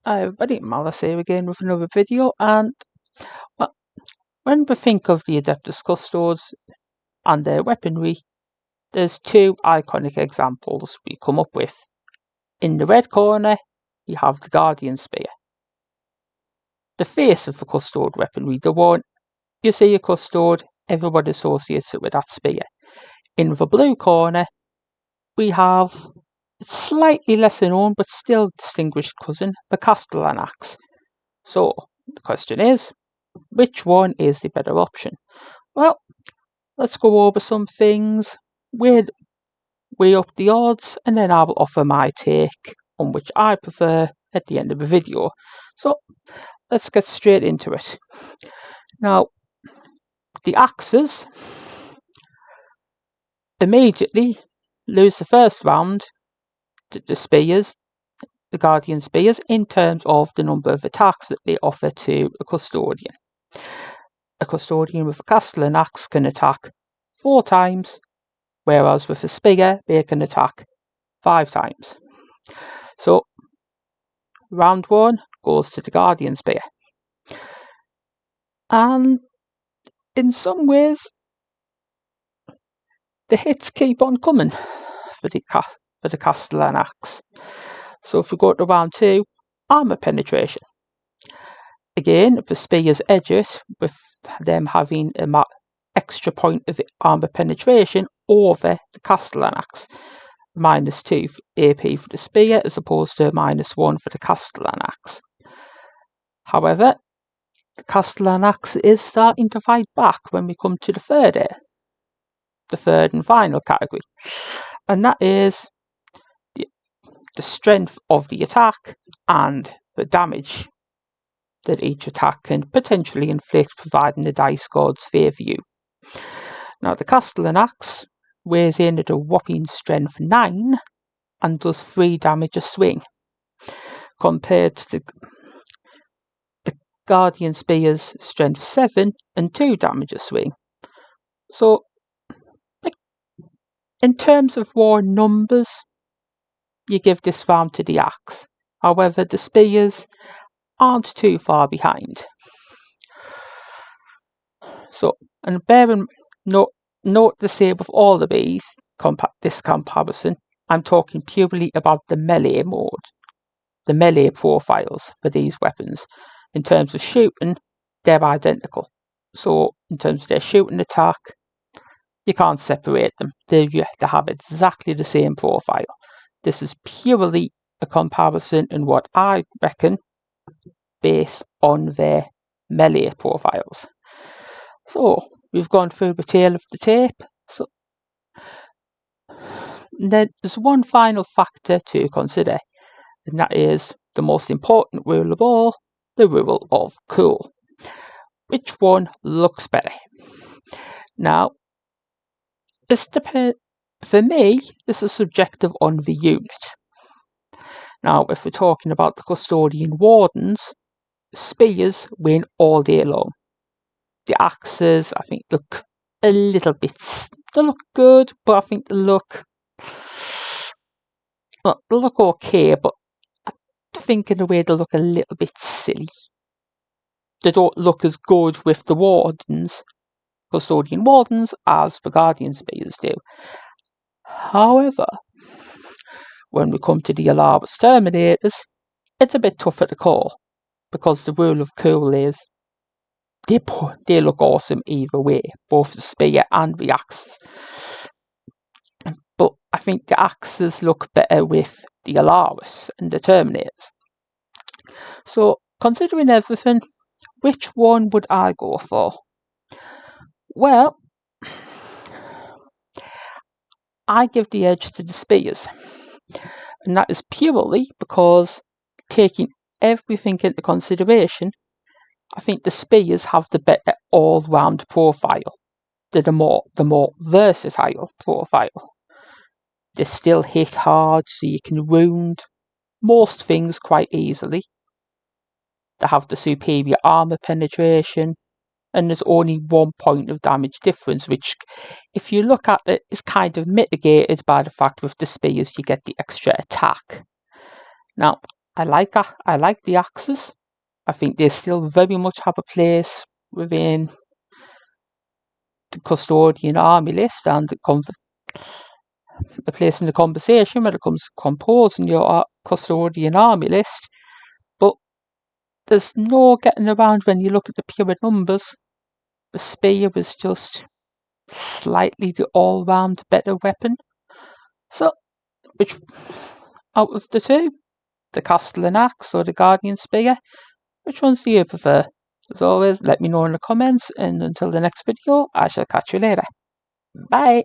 Hi everybody, Malice here again with another video, and well, when we think of the Adeptus Custodes and their weaponry, there's two iconic examples we come up with. In the red corner, you have the Guardian Spear. The face of the Custode weaponry, the one you see a Custode, everybody associates it with that spear. In the blue corner, we have its slightly lesser known but still distinguished cousin, the Castellan axe. So, the question is, which one is the better option? Well, let's go over some things, weigh up the odds, and then I will offer my take on which I prefer at the end of the video. So, let's get straight into it. Now, the axes immediately lose the first round to the spears, the Guardian Spears, in terms of the number of attacks that they offer to a Custodian. A Custodian with a Castellan axe can attack 4 times, whereas with a spear they can attack 5 times. So, round 1 goes to the Guardian Spear. And in some ways, the hits keep on coming for the Castellan axe. So if we go to round 2, armour penetration. Again, the spears edge it, with them having an extra point of armour penetration over the Castellan axe. -2 AP for the spear as opposed to -1 for the Castellan axe. However, the Castellan axe is starting to fight back when we come to the third and final category, and that is the strength of the attack and the damage that each attack can potentially inflict, providing the dice gods favour you. Now, the Castellan axe weighs in at a whopping strength 9 and does 3 damage a swing, compared to the Guardian Spear's strength 7 and 2 damage a swing. So, in terms of war numbers, you give this round to the axe. However, the spears aren't too far behind. So, and note the same with all of these, this comparison, I'm talking purely about the melee mode, the melee profiles for these weapons. In terms of shooting, they're identical. So, in terms of their shooting attack, you can't separate them. They have exactly the same profile. This is purely a comparison in what I reckon based on their melee profiles. So, we've gone through the tail of the tape. So, then there's one final factor to consider, and that is the most important rule of all, the rule of cool. Which one looks better? Now, for me, this is subjective on the unit. Now, if we're talking about the Custodian Wardens, spears win all day long. The axes, I think, look a little bit... They look good, but I think they look okay, but I think in a way they look a little bit silly. They don't look as good with the Custodian Wardens, as the Guardian Spears do. However, when we come to the Alaris Terminators, it's a bit tougher to call, because the rule of cool is they look awesome either way, both the spear and the axes. But I think the axes look better with the Alaris and the Terminators. So, considering everything, which one would I go for? Well, I give the edge to the spears, and that is purely because, taking everything into consideration, I think the spears have the better all-round profile, the more versatile profile. They still hit hard, so you can wound most things quite easily. They have the superior armour penetration, and there's only 1 point of damage difference, which, if you look at it, is kind of mitigated by the fact with the spears you get the extra attack. Now, I like the axes. I think they still very much have a place within the custodian army list, and it comes a place in the conversation when it comes to composing your custodian army list. But there's no getting around when you look at the pure numbers. The spear was just slightly the all-round better weapon. So, which out of the two, the Castellan axe or the Guardian spear, which ones do you prefer? As always, let me know in the comments, and until the next video, I shall catch you later. Bye!